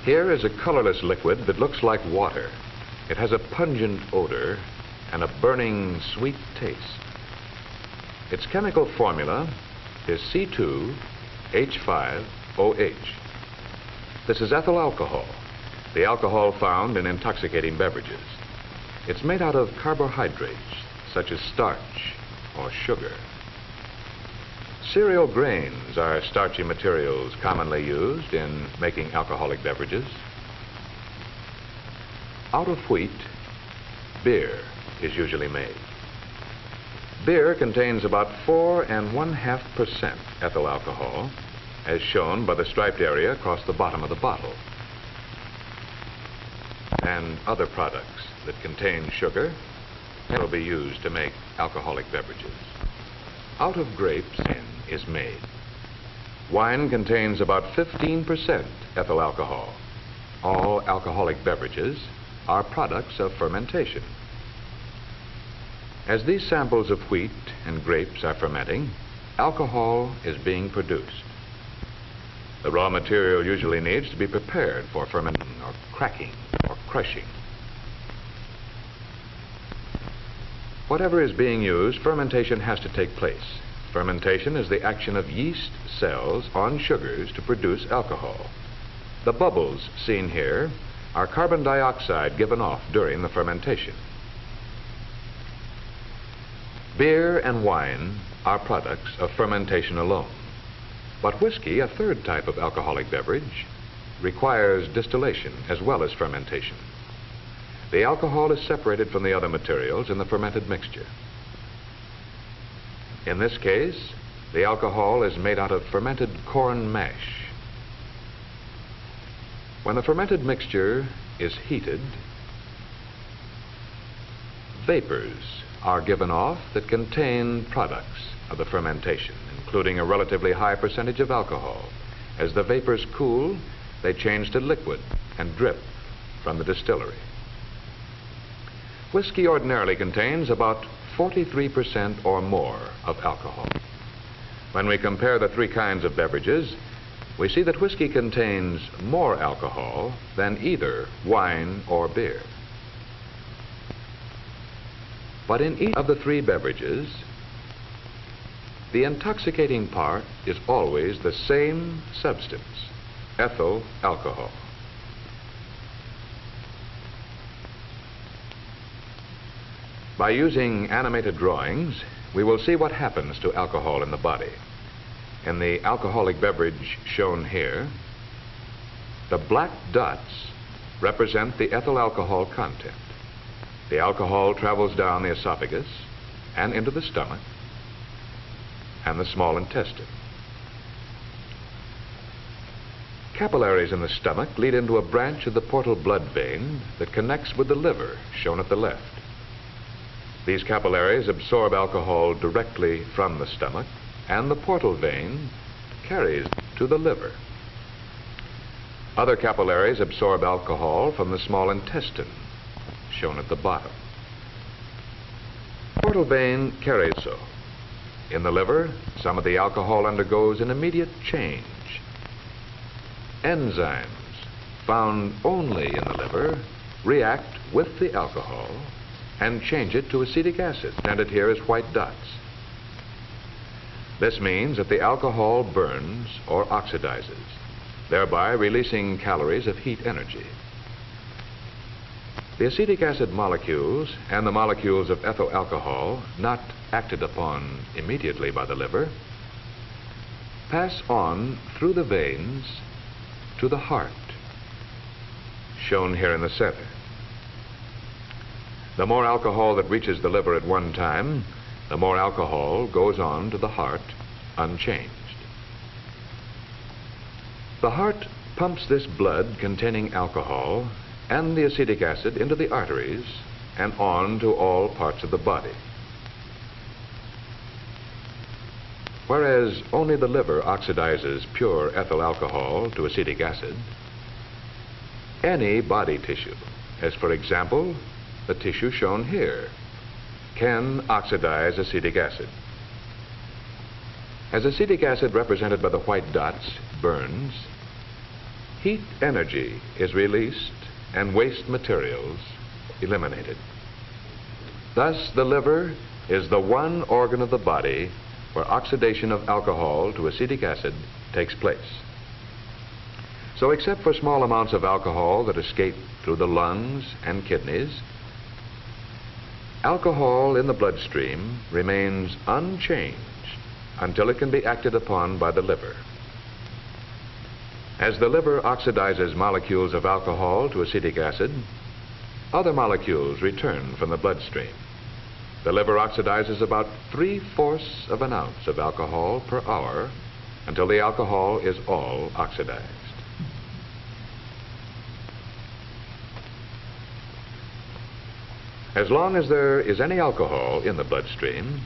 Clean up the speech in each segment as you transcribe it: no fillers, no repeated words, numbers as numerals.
Here is a colorless liquid that looks like water. It has a pungent odor and a burning sweet taste. Its chemical formula is C2H5OH. This is ethyl alcohol, the alcohol found in intoxicating beverages. It's made out of carbohydrates, such as starch or sugar. Cereal grains are starchy materials commonly used in making alcoholic beverages. Out of wheat, beer is usually made. Beer contains about 4.5% ethyl alcohol, as shown by the striped area across the bottom of the bottle. And other products that contain sugar will be used to make alcoholic beverages. Out of grapes, wine is made. Wine contains about 15% ethyl alcohol. All alcoholic beverages are products of fermentation. As these samples of wheat and grapes are fermenting, alcohol is being produced. The raw material usually needs to be prepared for fermenting or cracking or crushing. Whatever is being used, fermentation has to take place. Fermentation is the action of yeast cells on sugars to produce alcohol. The bubbles seen here are carbon dioxide given off during the fermentation. Beer and wine are products of fermentation alone. But whiskey, a third type of alcoholic beverage, requires distillation as well as fermentation. The alcohol is separated from the other materials in the fermented mixture. In this case, the alcohol is made out of fermented corn mash. When the fermented mixture is heated, vapors are given off that contain products of the fermentation, including a relatively high percentage of alcohol. As the vapors cool, they change to liquid and drip from the distillery. Whiskey ordinarily contains about 43% or more of alcohol. When we compare the three kinds of beverages, we see that whiskey contains more alcohol than either wine or beer. But in each of the three beverages, the intoxicating part is always the same substance, ethyl alcohol. By using animated drawings, we will see what happens to alcohol in the body. In the alcoholic beverage shown here, the black dots represent the ethyl alcohol content. The alcohol travels down the esophagus and into the stomach and the small intestine. Capillaries in the stomach lead into a branch of the portal blood vein that connects with the liver, shown at the left. These capillaries absorb alcohol directly from the stomach, and the portal vein carries to the liver. Other capillaries absorb alcohol from the small intestine, shown at the bottom. The portal vein carries so. In the liver, some of the alcohol undergoes an immediate change. Enzymes found only in the liver react with the alcohol and change it to acetic acid, presented here as white dots. This means that the alcohol burns or oxidizes, thereby releasing calories of heat energy. The acetic acid molecules and the molecules of ethyl alcohol, not acted upon immediately by the liver, pass on through the veins to the heart, shown here in the center. The more alcohol that reaches the liver at one time, the more alcohol goes on to the heart unchanged. The heart pumps this blood containing alcohol and the acetic acid into the arteries and on to all parts of the body. Whereas only the liver oxidizes pure ethyl alcohol to acetic acid, any body tissue, as for example, the tissue shown here, can oxidize acetic acid. As acetic acid, represented by the white dots, burns, heat energy is released and waste materials eliminated. Thus, the liver is the one organ of the body where oxidation of alcohol to acetic acid takes place. So, except for small amounts of alcohol that escape through the lungs and kidneys, alcohol in the bloodstream remains unchanged until it can be acted upon by the liver. As the liver oxidizes molecules of alcohol to acetic acid, other molecules return from the bloodstream. The liver oxidizes about 3/4 of an ounce of alcohol per hour until the alcohol is all oxidized. As long as there is any alcohol in the bloodstream,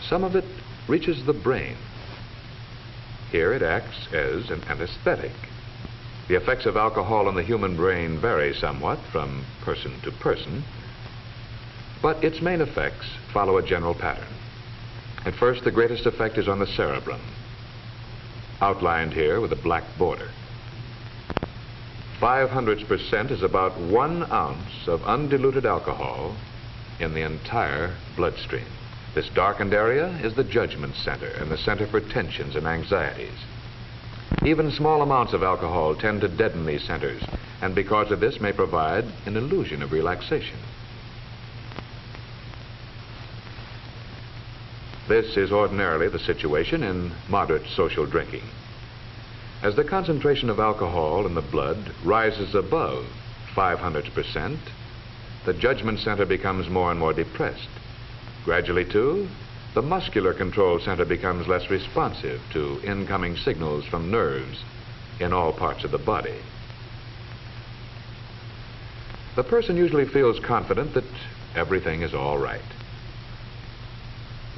some of it reaches the brain. Here it acts as an anesthetic. The effects of alcohol on the human brain vary somewhat from person to person, but its main effects follow a general pattern. At first, the greatest effect is on the cerebrum, outlined here with a black border. 0.05% is about 1 ounce of undiluted alcohol in the entire bloodstream. This darkened area is the judgment center and the center for tensions and anxieties. Even small amounts of alcohol tend to deaden these centers, and because of this may provide an illusion of relaxation. This is ordinarily the situation in moderate social drinking. As the concentration of alcohol in the blood rises above 0.05%, the judgment center becomes more and more depressed. Gradually, too, the muscular control center becomes less responsive to incoming signals from nerves in all parts of the body. The person usually feels confident that everything is all right.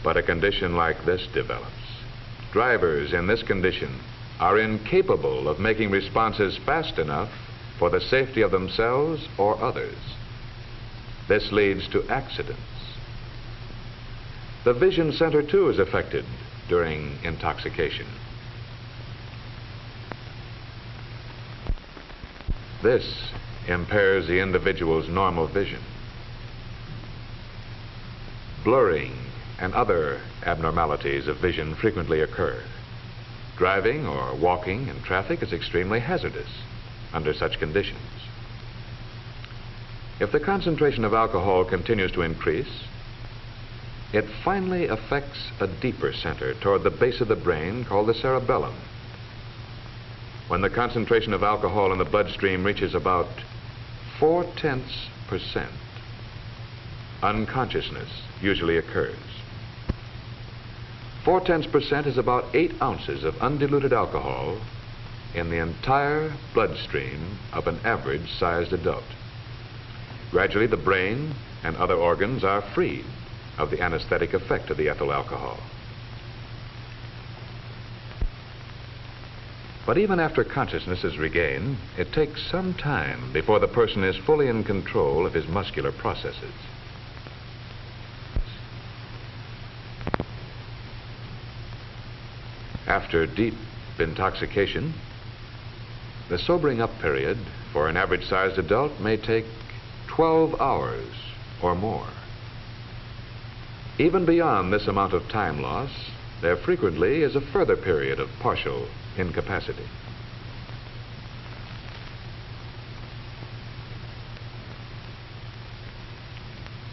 But a condition like this develops. Drivers in this condition are incapable of making responses fast enough for the safety of themselves or others. This leads to accidents. The vision center, too, is affected during intoxication. This impairs the individual's normal vision. Blurring and other abnormalities of vision frequently occur. Driving or walking in traffic is extremely hazardous under such conditions. If the concentration of alcohol continues to increase, it finally affects a deeper center toward the base of the brain called the cerebellum. When the concentration of alcohol in the bloodstream reaches about 0.4%, unconsciousness usually occurs. 0.4% is about 8 ounces of undiluted alcohol in the entire bloodstream of an average-sized adult. Gradually, the brain and other organs are freed of the anesthetic effect of the ethyl alcohol. But even after consciousness is regained, it takes some time before the person is fully in control of his muscular processes. After deep intoxication, the sobering up period for an average-sized adult may take 12 hours or more. Even beyond this amount of time loss, there frequently is a further period of partial incapacity.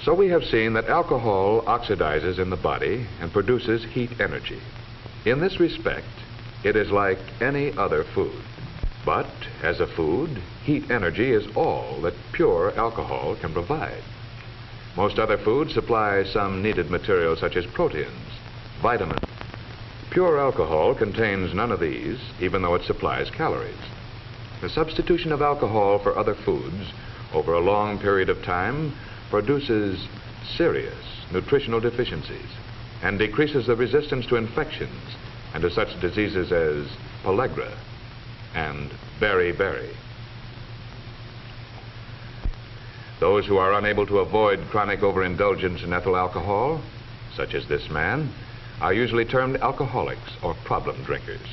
So we have seen that alcohol oxidizes in the body and produces heat energy. In this respect, it is like any other food. But as a food, heat energy is all that pure alcohol can provide. Most other foods supply some needed materials such as proteins, vitamins. Pure alcohol contains none of these, even though it supplies calories. The substitution of alcohol for other foods over a long period of time produces serious nutritional deficiencies and decreases the resistance to infections and to such diseases as pellagra and beriberi. Those who are unable to avoid chronic overindulgence in ethyl alcohol, such as this man, are usually termed alcoholics or problem drinkers.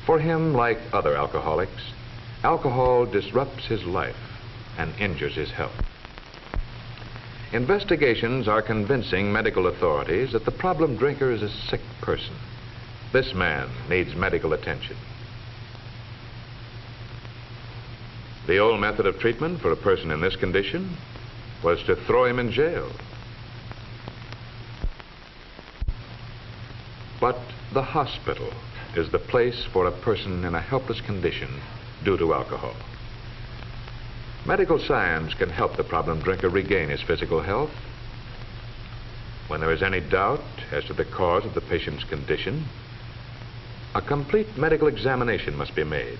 For him, like other alcoholics, alcohol disrupts his life and injures his health. Investigations are convincing medical authorities that the problem drinker is a sick person. This man needs medical attention. The old method of treatment for a person in this condition was to throw him in jail. But the hospital is the place for a person in a helpless condition due to alcohol. Medical science can help the problem drinker regain his physical health. When there is any doubt as to the cause of the patient's condition, a complete medical examination must be made.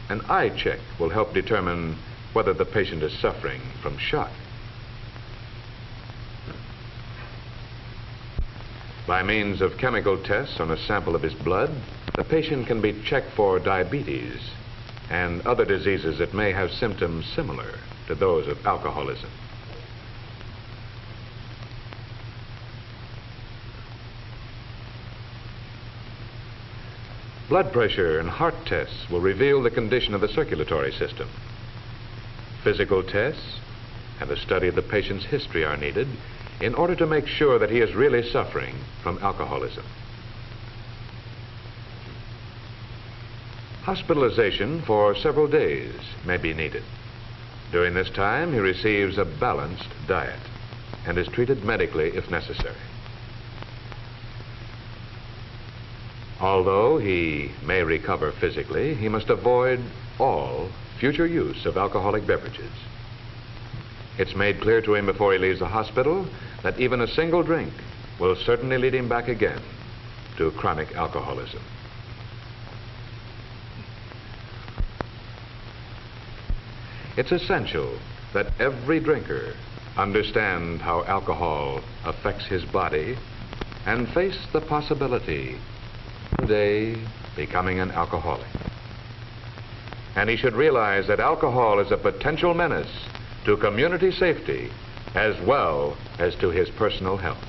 An eye check will help determine whether the patient is suffering from shock. By means of chemical tests on a sample of his blood, the patient can be checked for diabetes and other diseases that may have symptoms similar to those of alcoholism. Blood pressure and heart tests will reveal the condition of the circulatory system. Physical tests and a study of the patient's history are needed in order to make sure that he is really suffering from alcoholism. Hospitalization for several days may be needed. During this time, he receives a balanced diet and is treated medically if necessary. Although he may recover physically, he must avoid all future use of alcoholic beverages. It's made clear to him before he leaves the hospital that even a single drink will certainly lead him back again to chronic alcoholism. It's essential that every drinker understand how alcohol affects his body and face the possibility of one day becoming an alcoholic. And he should realize that alcohol is a potential menace to community safety as well as to his personal health.